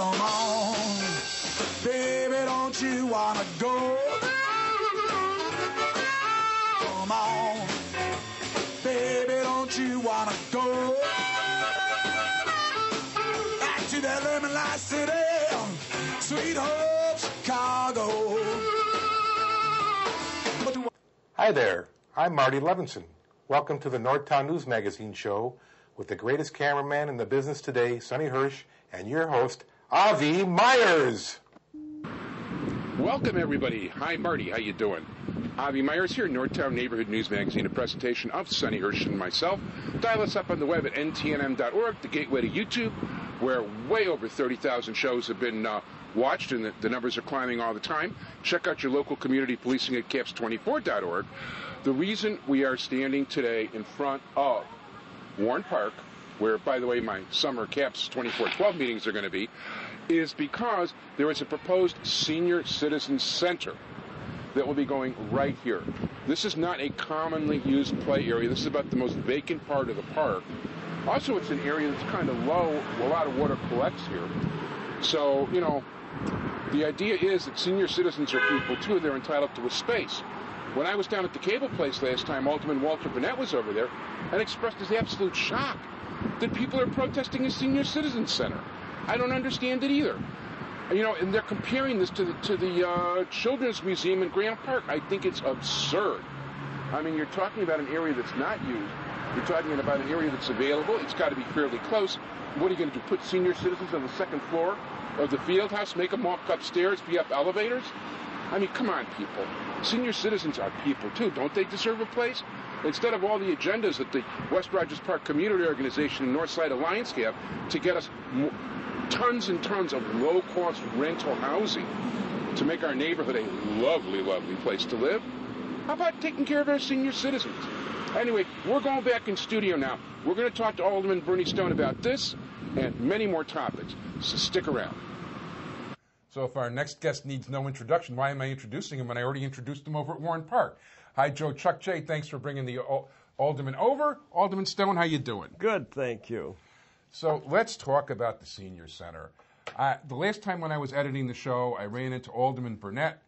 Come on, baby, don't you wanna go? Come on, baby, don't you wanna go? Back to that lemon light city, sweet home Chicago. Hi there, I'm Marty Levinson. Welcome to the Northtown News Magazine show with the greatest cameraman in the business today, Sonny Hersh, and your host, Avi Meyers. Welcome, everybody. Hi, Marty. How you doing? Avi Meyers here, Northtown Neighborhood News Magazine, a presentation of Sonny Hersh and myself. Dial us up on the web at ntnm.org, the gateway to YouTube, where way over 30,000 shows have been watched, and the numbers are climbing all the time. Check out your local community policing at caps24.org. The reason we are standing today in front of Warren Park, where, by the way, my summer CAPS 2412 meetings are going to be, is because there is a proposed senior citizen center that will be going right here. This is not a commonly used play area. This is about the most vacant part of the park. Also, it's an area that's kind of low. A lot of water collects here. So, you know, the idea is that senior citizens are people, too. They're entitled to a space. When I was down at the cable place last time, Alderman Walter Burnett was over there and expressed his absolute shock that people are protesting a senior citizen center. I don't understand it either. You know, and they're comparing this to the Children's Museum in Graham Park. I think it's absurd. I mean, you're talking about an area that's not used. You're talking about an area that's available. It's got to be fairly close. What are you going to do, put senior citizens on the second floor of the field house, make them walk upstairs, be up elevators? I mean, come on, people. Senior citizens are people, too. Don't they deserve a place? Instead of all the agendas that the West Rogers Park Community Organization and Northside Alliance have to get us tons and tons of low-cost rental housing to make our neighborhood a lovely, lovely place to live, how about taking care of our senior citizens? Anyway, we're going back in studio now. We're going to talk to Alderman Bernie Stone about this and many more topics, so stick around. So if our next guest needs no introduction, why am I introducing him when I already introduced him over at Warren Park? Hi, Joe. Chuck J., thanks for bringing the Alderman over. Alderman Stone, how you doing? Good, thank you. So let's talk about the Senior Center. The last time when I was editing the show, I ran into Alderman Burnett,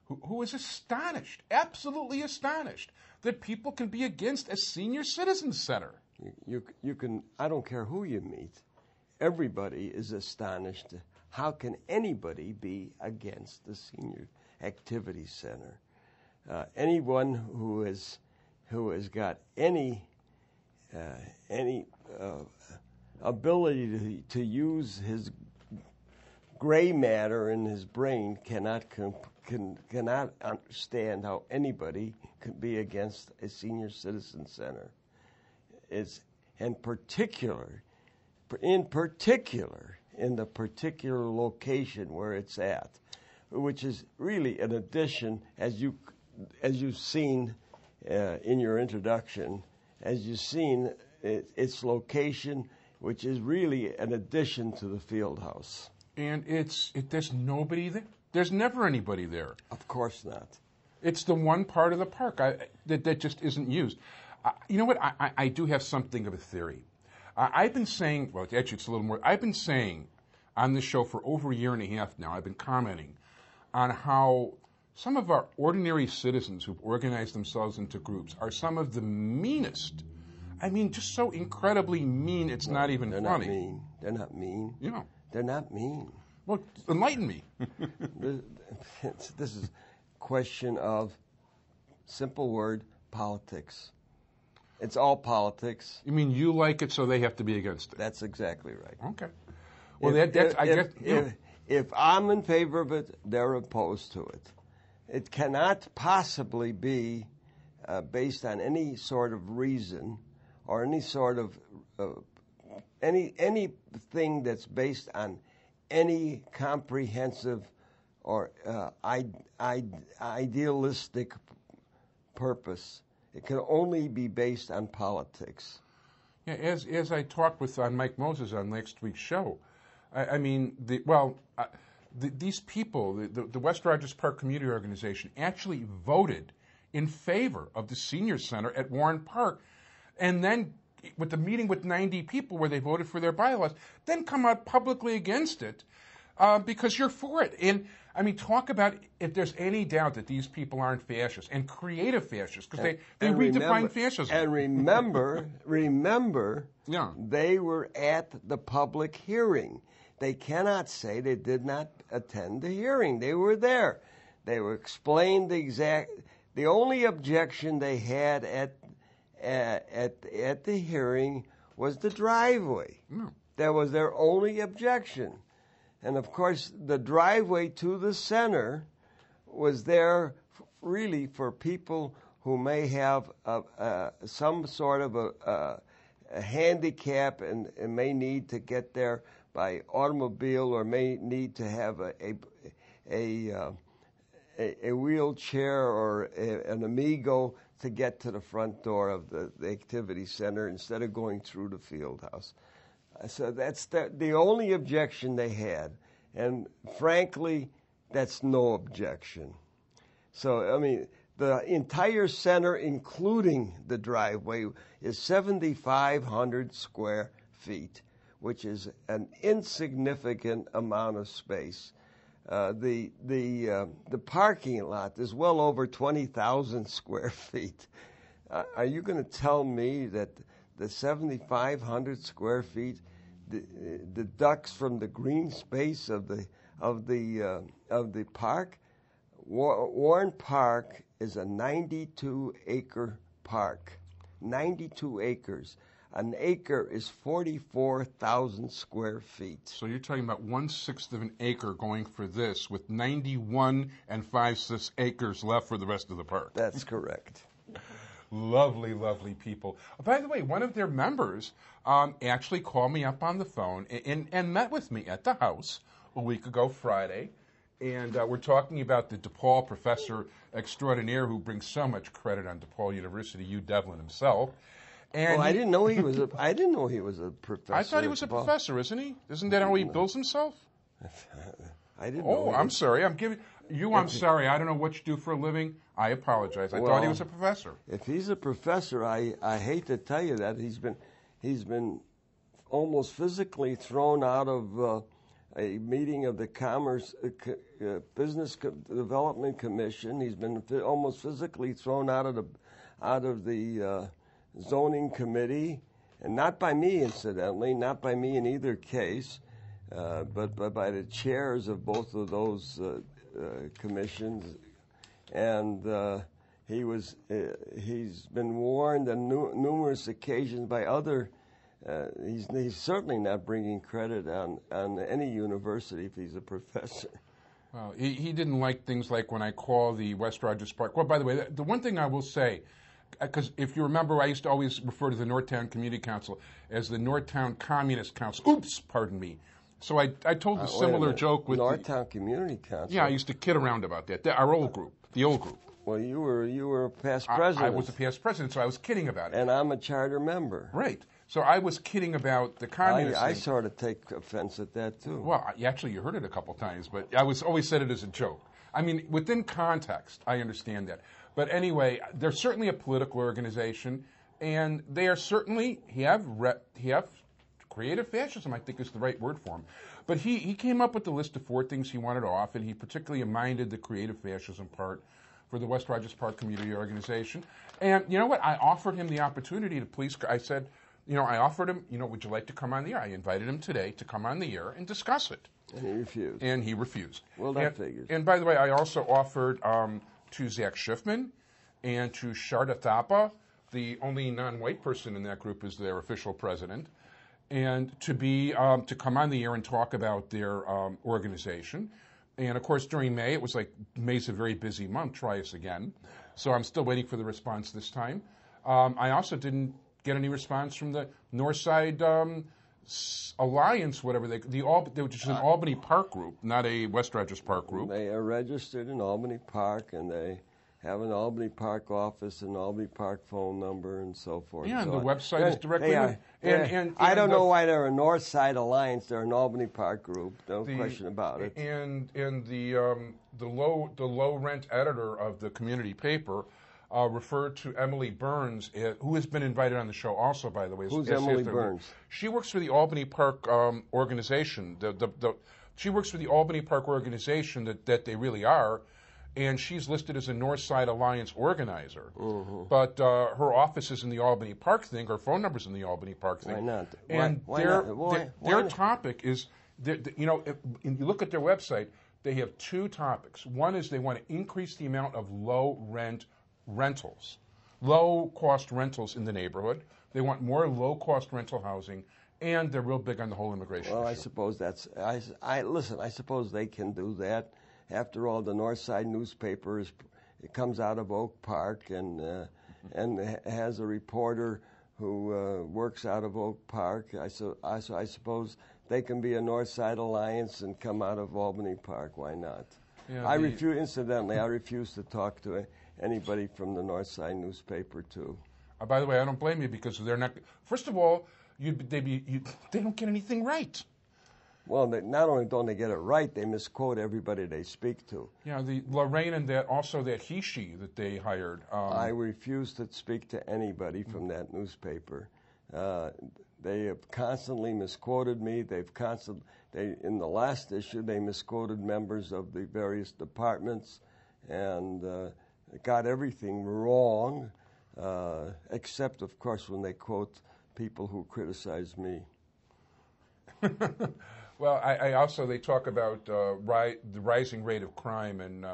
who was astonished, absolutely astonished, that people can be against a senior citizen center. You can, I don't care who you meet, everybody is astonished. How can anybody be against the Senior Activity Center? Anyone who has got any ability to use his gray matter in his brain cannot understand how anybody could be against a senior citizen center. It's in particular in the particular location where it's at, which is really an addition, as you've seen in your introduction, as you've seen its location, which is really an addition to the field house. And there's nobody there. There's never anybody there. Of course not. It's the one part of the park that just isn't used. You know what? I do have something of a theory. I've been saying, well, actually it's a little more, I've been saying on this show for over a year and a half now, I've been commenting on how some of our ordinary citizens who've organized themselves into groups are some of the meanest. I mean, just so incredibly mean, it's not even funny. Not mean. They're not mean. You know. They're not mean. Well, enlighten me. This is a question of, simple word, politics. It's all politics. You mean you like it, so they have to be against it? That's exactly right. Okay. Well, if I'm in favor of it, they're opposed to it. It cannot possibly be based on any sort of reason or any sort of anything that's based on any comprehensive or idealistic purpose. It can only be based on politics. Yeah, as I talked with Mike Moses on next week's show, these people, the West Rogers Park Community Organization, actually voted in favor of the senior center at Warren Park, and then with the meeting with 90 people where they voted for their bylaws, then come out publicly against it. because you're for it. And I mean, talk about if there's any doubt that these people aren't fascists and creative fascists, because they redefine fascism. And remember, Yeah. they were at the public hearing. They cannot say they did not attend the hearing. They were there. They were explained the only objection they had at the hearing was the driveway. No. That was their only objection. And of course, the driveway to the center was there really for people who may have some sort of a handicap and may need to get there by automobile, or may need to have a wheelchair or an Amigo to get to the front door of the activity center instead of going through the field house. So that's the only objection they had. And frankly, that's no objection. So, I mean, the entire center, including the driveway, is 7,500 square feet, which is an insignificant amount of space. The parking lot is well over 20,000 square feet. Are you going to tell me that the 7,500 square feet deducts from the green space of the park? Warren Park is a 92-acre park. 92 acres. An acre is 44,000 square feet. So you're talking about 1/6 of an acre going for this, with 91 5/6 acres left for the rest of the park. That's correct. Lovely, lovely people. By the way, one of their members actually called me up on the phone and met with me at the house a week ago Friday. And we're talking about the DePaul professor extraordinaire who brings so much credit on DePaul University, Hugh Devlin himself. And I didn't know he was a. I didn't know he was a professor. I thought he was a professor, isn't he? Isn't that how he bills himself? I didn't know. Oh, I'm sorry. I'm giving you. I'm sorry. I don't know what you do for a living. I apologize. I thought he was a professor. If he's a professor, I hate to tell you that he's been almost physically thrown out of a meeting of the Commerce Business Development Commission. He's been almost physically thrown out of the zoning committee, and not by me, incidentally, not by me in either case, but by the chairs of both of those commissions. And he's been warned on numerous occasions by other. He's certainly not bringing credit on any university if he's a professor. Well, he didn't like things like when I call the West Rogers Park. Well, by the way, the one thing I will say, because if you remember, I used to always refer to the Northtown Community Council as the Northtown Communist Council. Oops, pardon me. So I told a similar joke with Northtown Community Council. Yeah, I used to kid around about that. Our old group, the old group. Well, you were a past president. I was a past president, so I was kidding about it. And I'm a charter member. Right. So I was kidding about the communists. I sort of take offense at that, too. Well, actually, you heard it a couple times, but I always said it as a joke. I mean, within context, I understand that. But anyway, they're certainly a political organization, and they are certainly, have creative fascism, I think is the right word for him. But he came up with a list of 4 things he wanted off, and he particularly minded the creative fascism part for the West Rogers Park Community Organization. And you know what? I offered him the opportunity to please, I said, I offered him, would you like to come on the air? I invited him today to come on the air and discuss it. And he refused. Well, that figures. And by the way, I also offered to Zach Schiffman and to Sharda Thapa, the only non-white person in that group is their official president, and to come on the air and talk about their organization. And, of course, during May, it was like May's a very busy month. Try us again. So I'm still waiting for the response this time. I also didn't get any response from the Northside Alliance, whatever which is an Albany Park group, not a West Rogers Park group. They are registered in Albany Park, and they have an Albany Park office, an Albany Park phone number, and so forth. Yeah, and the website is directly. And I don't know why they're a Northside Alliance. They're an Albany Park group. No question about it. And the low rent editor of the community paper referred to Emily Burns, who has been invited on the show also, by the way. Who's Emily Burns? She works for the Albany Park organization. She works for the Albany Park organization that they really are, and she's listed as a Northside Alliance organizer. Mm-hmm. But her office is in the Albany Park thing. Her phone number's in the Albany Park thing. Why not? And their topic is, if you look at their website, they have two topics. One is they want to increase the amount of low-cost rentals in the neighborhood. They want more low-cost rental housing, and they're real big on the whole immigration issue. I suppose I suppose they can do that. After all, the Northside newspaper it comes out of Oak Park and has a reporter who works out of Oak Park. I suppose they can be a Northside Alliance and come out of Albany Park. Why not? Yeah, Incidentally, I refuse to talk to anybody from the Northside newspaper too. By the way, I don't blame you because they're not. First of all, they don't get anything right. Well, not only don't they get it right, they misquote everybody they speak to. Yeah, the Lorraine and that he/she that they hired. I refuse to speak to anybody from that newspaper. They have constantly misquoted me. In the last issue, they misquoted members of the various departments and got everything wrong, except, of course, when they quote people who criticize me. Well, they talk about the rising rate of crime and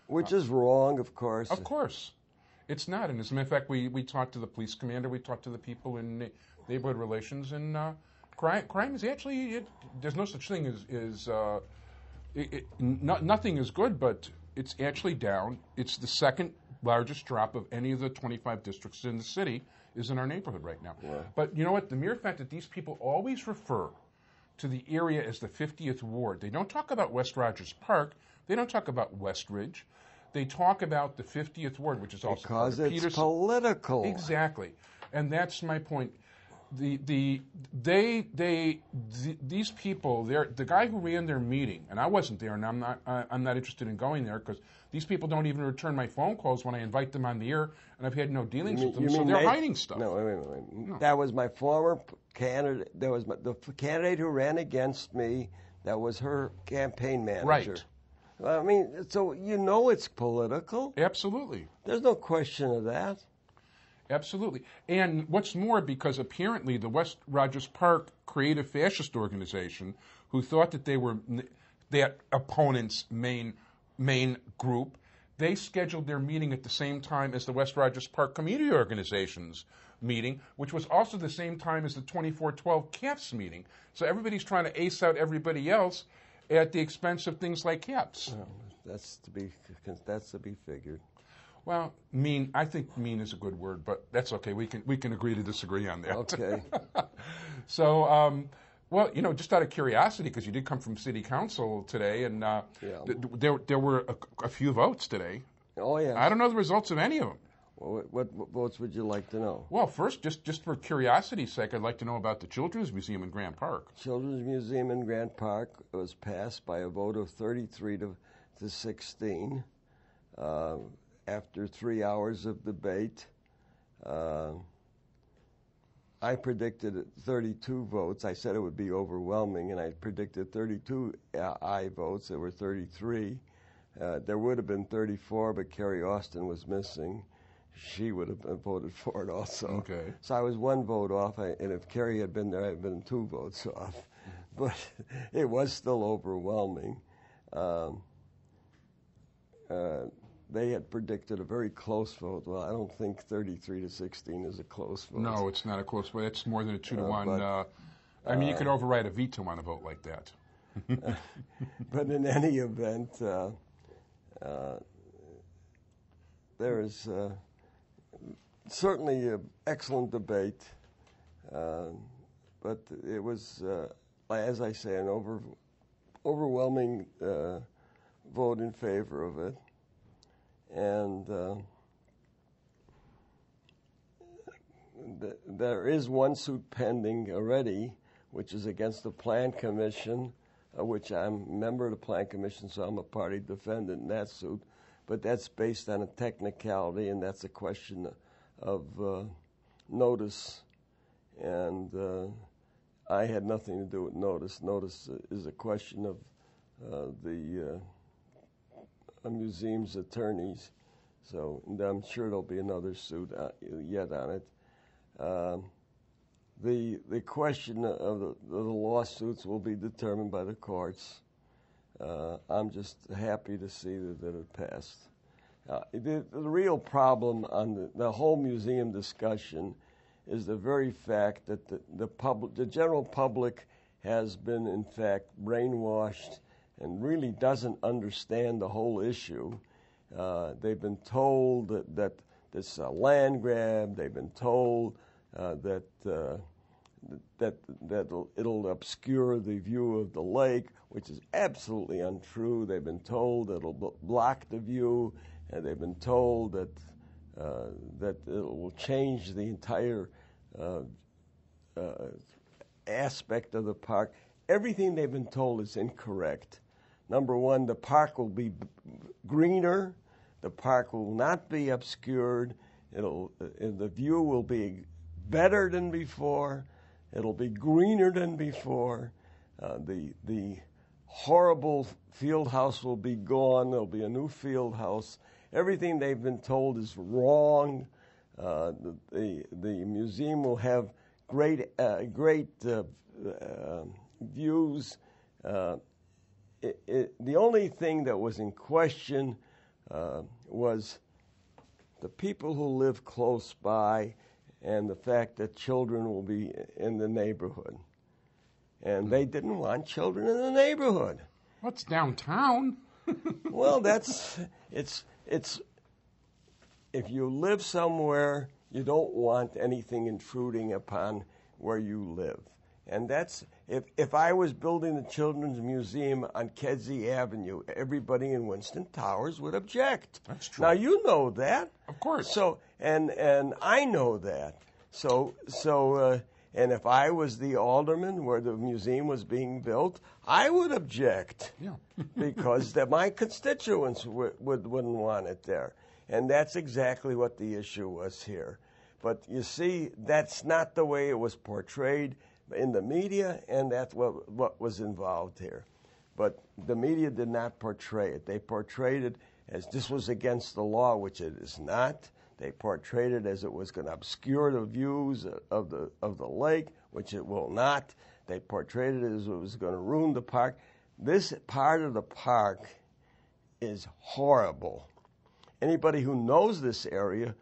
which is wrong, of course. Of course, it's not. And as a matter of fact, we talked to the police commander, we talked to the people in neighborhood relations, and crime is actually there's no such thing as nothing is good, but it's actually down. It's the second largest drop of any of the 25 districts in the city is in our neighborhood right now. Yeah. But you know what? The mere fact that these people always refer to the area as the 50th Ward. They don't talk about West Rogers Park. They don't talk about Westridge. They talk about the 50th Ward, which is also because part of it's Peterson. Political. Exactly, and that's my point. These people, the guy who ran their meeting, and I wasn't there, and I'm not interested in going there because these people don't even return my phone calls when I invite them on the air, and I've had no dealings with them, so they're hiding stuff. No, wait. No. That was my former candidate. That was the candidate who ran against me. That was her campaign manager. Right. I mean, so it's political. Absolutely. There's no question of that. Absolutely. And what's more, because apparently the West Rogers Park Creative Fascist Organization, who thought that they were that opponent's main group, they scheduled their meeting at the same time as the West Rogers Park Community Organization's meeting, which was also the same time as the 2412 CAPS meeting. So everybody's trying to ace out everybody else at the expense of things like CAPS. Well, that's to be figured. Well, mean. I think mean is a good word, but that's okay. We can agree to disagree on that. Okay. So, just out of curiosity, because you did come from City Council today, and there were a few votes today. Oh yeah. I don't know the results of any of them. Well, what votes would you like to know? Well, first, just for curiosity's sake, I'd like to know about the Children's Museum in Grant Park. Children's Museum in Grant Park was passed by a vote of 33 to 16. After 3 hours of debate, I predicted 32 votes. I said it would be overwhelming, and I predicted 32 aye votes. There were 33. There would have been 34, but Carrie Austin was missing. She would have voted for it also. Okay. So I was one vote off, and if Carrie had been there, I had been 2 votes off. But it was still overwhelming. They had predicted a very close vote. Well, I don't think 33 to 16 is a close vote. No, it's not a close vote. It's more than a 2 to 1. You could override a veto on a vote like that. But in any event, there is certainly an excellent debate, but it was, as I say, an overwhelming vote in favor of it. And there is one suit pending already, which is against the Plan Commission, which I'm a member of the Plan Commission, so I'm a party defendant in that suit. but that's based on a technicality, and that's a question of notice. And I had nothing to do with notice. Notice is a question of the museum's attorneys. So I'm sure there'll be another suit yet on it. The question of the lawsuits will be determined by the courts. I'm just happy to see that it passed. The real problem on the whole museum discussion is the very fact that the general public has been, in fact, brainwashed and really doesn't understand the whole issue. They've been told that this is a land grab. They've been told that it'll obscure the view of the lake, which is absolutely untrue. They've been told it'll block the view, and they've been told that it will change the entire aspect of the park. Everything they've been told is incorrect. Number one, the park will be greener. The park will not be obscured. The view will be better than before. It'll be greener than before. The horrible field house will be gone. There'll be a new field house. Everything they've been told is wrong. The museum will have great views. The only thing that was in question was the people who live close by and the fact that children will be in the neighborhood. And they didn't want children in the neighborhood. What's downtown? Well, it's if you live somewhere, you don't want anything intruding upon where you live. And that's, if I was building the Children's Museum on Kedzie Avenue, everybody in Winston Towers would object. That's true. Now, you know that. Of course. So, and I know that. So, and if I was the alderman where the museum was being built, I would object. Yeah. Because my constituents wouldn't want it there. And that's exactly what the issue was here. But you see, that's not the way it was portrayed in the media, and that's what was involved here. But the media did not portray it. They portrayed it as this was against the law, which it is not. They portrayed it as it was going to obscure the views of the lake, which it will not. They portrayed it as it was going to ruin the park. This part of the park is horrible. Anybody who knows this area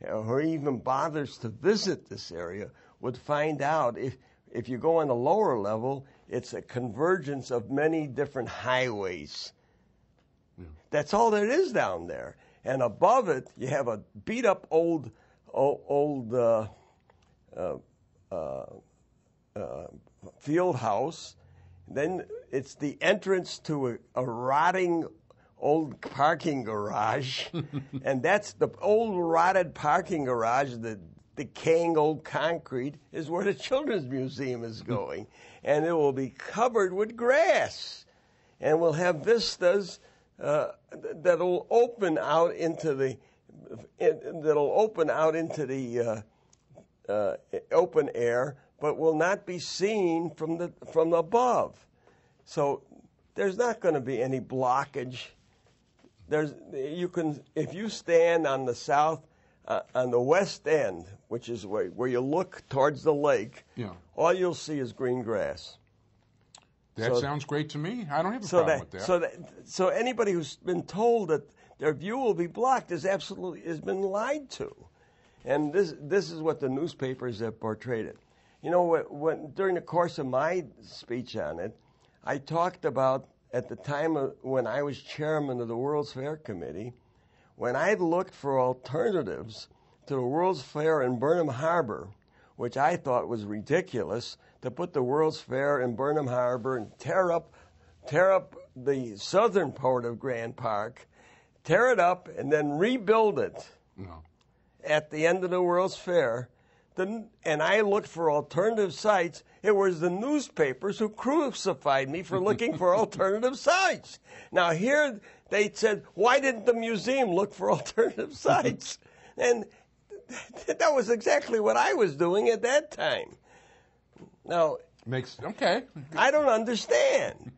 or even bothers to visit this area would find out if you go on the lower level, it's a convergence of many different highways. Yeah. That's all there is down there. And above it, you have a beat-up old field house. Then it's the entrance to a rotting old parking garage. And that's the old rotted parking garage, the decaying old concrete, is where the Children's Museum is going. And it will be covered with grass. And we'll have vistas that'll open out into the open air, but will not be seen from above. So there's not going to be any blockage. If you stand on the south, on the west end, which is where you look towards the lake, yeah, all you'll see is green grass. That sounds great to me. I don't have a problem with that. So anybody who's been told that their view will be blocked has been lied to, and this is what the newspapers have portrayed it. You know, during the course of my speech on it, I talked about at the time when I was chairman of the World's Fair Committee, when I looked for alternatives to the World's Fair in Burnham Harbor, which I thought was ridiculous, to put the World's Fair in Burnham Harbor and tear up the southern part of Grand Park, tear it up, and then rebuild it at the end of the World's Fair. and I looked for alternative sites, it was the newspapers who crucified me for looking for alternative sites. Now here they said, why didn't the museum look for alternative sites? And that was exactly what I was doing at that time. Now, okay. I don't understand.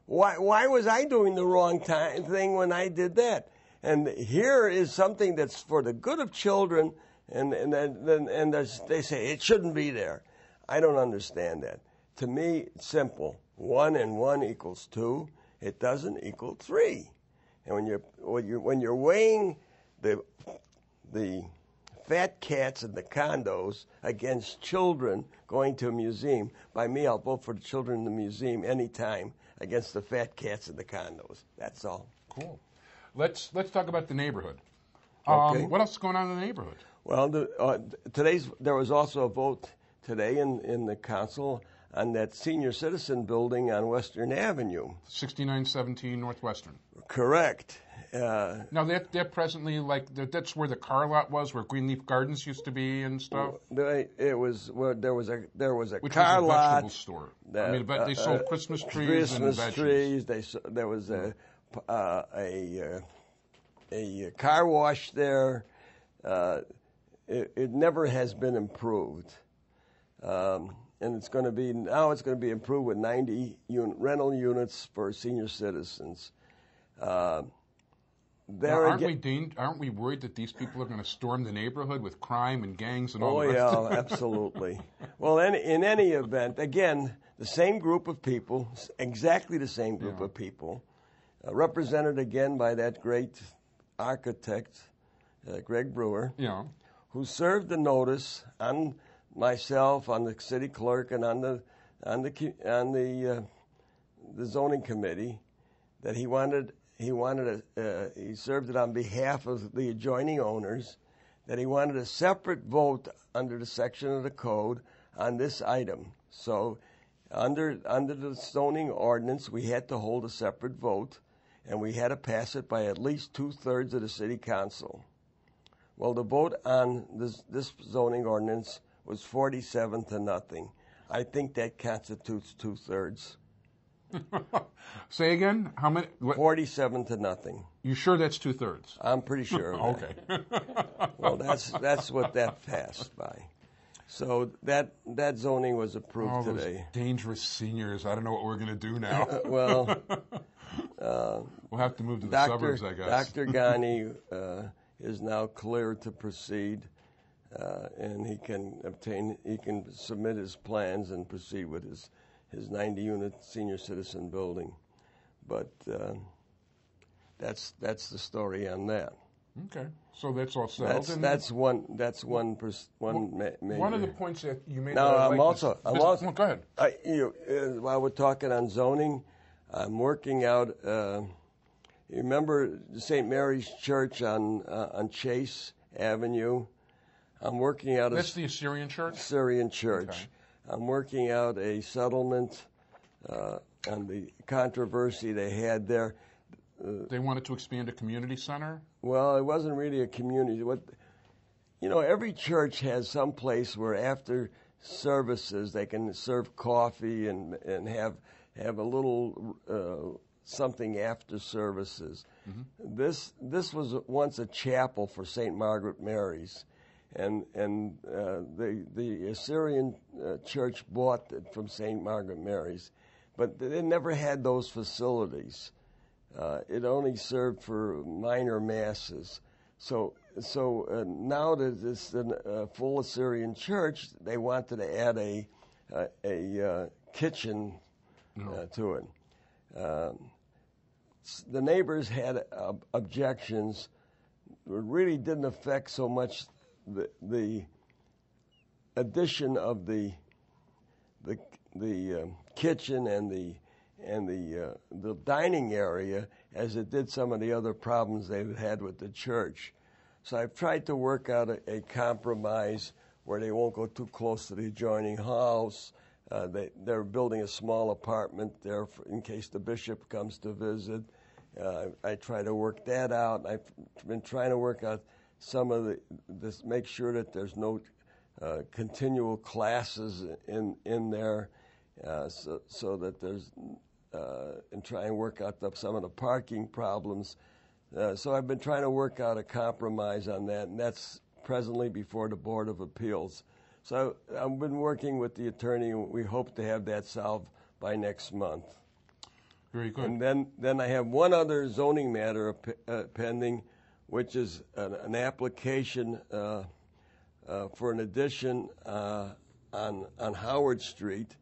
Why was I doing the wrong thing when I did that? And here is something that's for the good of children, and they say it shouldn't be there. I don't understand that. To me, it's simple. 1 and 1 equals 2. It doesn't equal 3. And when you're weighing the fat cats in the condos against children going to a museum, by me, I'll vote for the children in the museum anytime against the fat cats in the condos. That's all. Cool. Let's talk about the neighborhood. Okay. What else is going on in the neighborhood? Well, there was also a vote today in the council on that senior citizen building on Western Avenue. 6917 Northwestern. Correct. Now they're presently that's where the car lot was, where Greenleaf Gardens used to be and stuff. There was a Which car was a lot. vegetable store. But they sold Christmas trees and veggies. Trees. There was a car wash there. It never has been improved, and it's going to be improved with 90 rental units for senior citizens. Aren't we worried that these people are going to storm the neighborhood with crime and gangs and all that? Oh, yeah, absolutely. Well, in any event, again, the same group of people, exactly the same group of people, represented again by that great architect, Greg Brewer, who served the notice on myself, on the city clerk, and on the zoning committee that he served it on behalf of the adjoining owners, that he wanted a separate vote under the section of the code on this item. So under the zoning ordinance, we had to hold a separate vote, and we had to pass it by at least 2/3 of the city council. Well, the vote on this zoning ordinance was 47-0. I think that constitutes 2/3. Say again? How many? 47-0. You sure that's 2/3? I'm pretty sure of that. Okay. Well, that's what that passed by. So that zoning was approved today. Those dangerous seniors. I don't know what we're going to do now. Well, we'll have to move to the suburbs, I guess. Dr. Ghani is now cleared to proceed, and he can submit his plans and proceed with his 90-unit senior citizen building. But that's the story on that. Okay, so that's all settled. That's one major. One of the points that you made. Now that I'm also. Well, go ahead. While we're talking on zoning, I'm working out. You remember St. Mary's Church on Chase Avenue? I'm working out. That's the Assyrian Church. Assyrian Church. Okay. I'm working out a settlement on the controversy they had there. They wanted to expand a community center? Well, it wasn't really a community. Every church has some place where after services they can serve coffee and have a little something after services. Mm-hmm. This was once a chapel for St. Margaret Mary's, and the Assyrian church bought it from St. Margaret Mary's, but they never had those facilities. It only served for minor masses. So now that it's a full Assyrian church, they wanted to add a kitchen to it. The neighbors had objections. It really didn't affect so much the addition of the kitchen and the dining area as it did some of the other problems they've had with the church. So I've tried to work out a compromise where they won't go too close to the adjoining house. They're building a small apartment there in case the bishop comes to visit. I try to work that out. I've been trying to work out some of this, make sure that there's no continual classes in there, so that there's and try and work out some of the parking problems. So I've been trying to work out a compromise on that, and that's presently before the Board of Appeals. So I've been working with the attorney, and we hope to have that solved by next month. Very good. And then I have one other zoning matter pending, which is an application for an addition on Howard Street,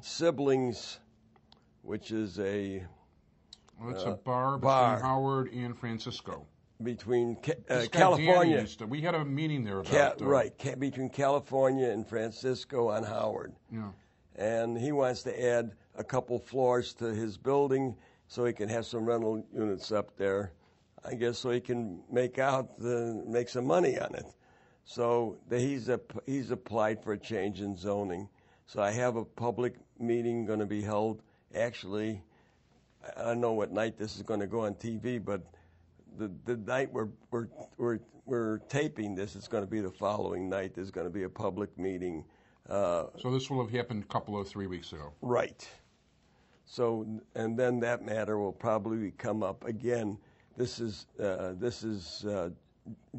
Siblings, which is a it's a bar between Howard and Francisco. Between California. We had a meeting there about between California and Francisco on Howard. Yeah. And he wants to add a couple floors to his building so he can have some rental units up there, I guess, so he can make some money on it. So he's applied for a change in zoning. So I have a public meeting going to be held. Actually, I don't know what night this is going to go on TV, but the night we're taping this, it's going to be the following night. There's going to be a public meeting. So this will have happened a couple of 3 weeks ago. Right. So, and then that matter will probably come up again. This is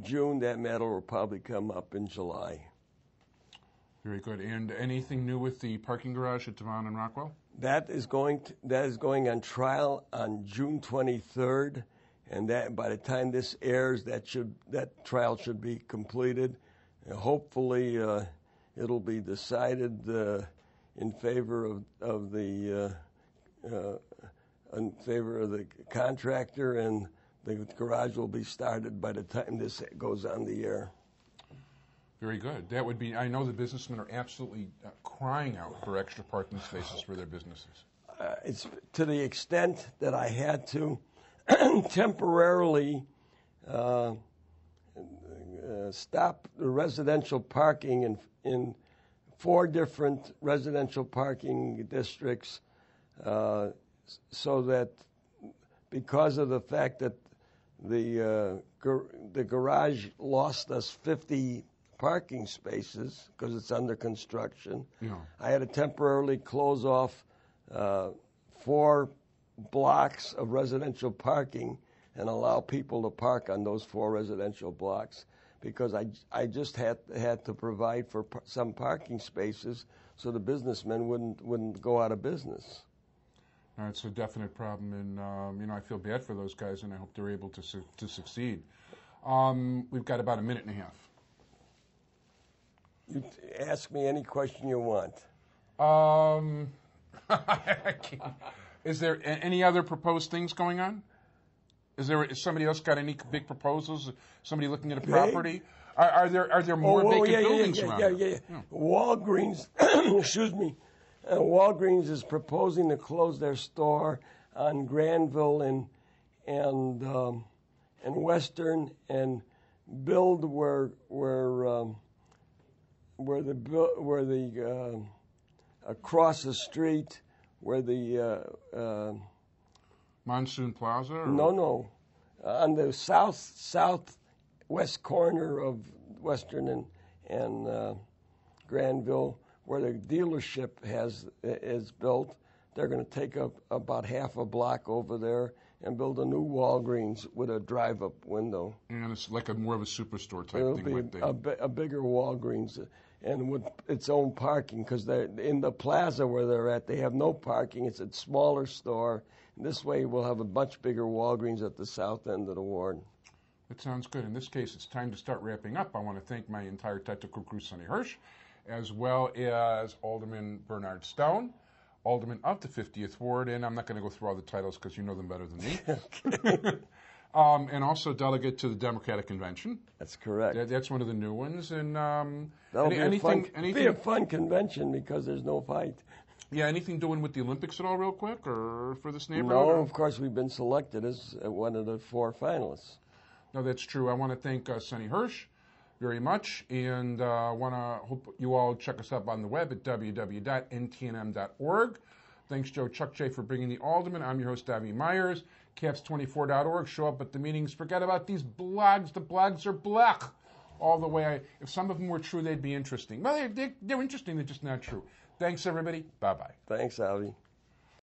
June. That matter will probably come up in July. Very good. And anything new with the parking garage at Devon and Rockwell? That is going on trial on June 23rd, and that by the time this airs, that trial should be completed. And hopefully, it'll be decided in favor of the contractor, and the garage will be started by the time this goes on the air. Very good. That would be. I know the businessmen are absolutely crying out for extra parking spaces for their businesses. It's to the extent that I had to temporarily stop the residential parking in 4 different residential parking districts, so that because of the fact that the garage lost us 50 parking spaces because it's under construction. Yeah. I had to temporarily close off 4 blocks of residential parking and allow people to park on those 4 residential blocks, because I just had to provide for some parking spaces so the businessmen wouldn't go out of business. It's a definite problem, and I feel bad for those guys, and I hope they're able to succeed. We've got about a minute and a half. You ask me any question you want. Is there any other proposed things going on? Is somebody else got any big proposals? Somebody looking at a property? Are there more vacant buildings around? Yeah. Walgreens, excuse me. Walgreens is proposing to close their store on Granville and Western, and build where the across the street where the Monsoon Plaza? Or? No, on the southwest corner of Western and Granville, where the dealership is built. They're going to take up about half a block over there and build a new Walgreens with a drive-up window. And it's like more of a superstore type It'll thing. Be a bigger Walgreens, and with its own parking, because in the plaza where they're at, they have no parking. It's a smaller store. And this way, we'll have a much bigger Walgreens at the south end of the ward. That sounds good. In this case, it's time to start wrapping up. I want to thank my entire technical crew, Sonny Hersh, as well as Alderman Bernard Stone, Alderman of the 50th Ward, and I'm not going to go through all the titles because you know them better than me. And also delegate to the Democratic Convention. That's correct. That's one of the new ones. And that'll be a fun convention because there's no fight. Yeah, anything doing with the Olympics at all, real quick, or for this neighborhood? No, of course we've been selected as one of the 4 finalists. No, that's true. I want to thank Sonny Hersh very much, and want to hope you all check us up on the web at www.ntnm.org. Thanks, Joe Chuck J, for bringing the Alderman. I'm your host, Davey Meyers. Caps24.org. Show up at the meetings. Forget about these blogs. The blogs are black. all the way. If some of them were true, they'd be interesting. Well, they're interesting, they're just not true. Thanks, everybody. Bye-bye. Thanks, Avi.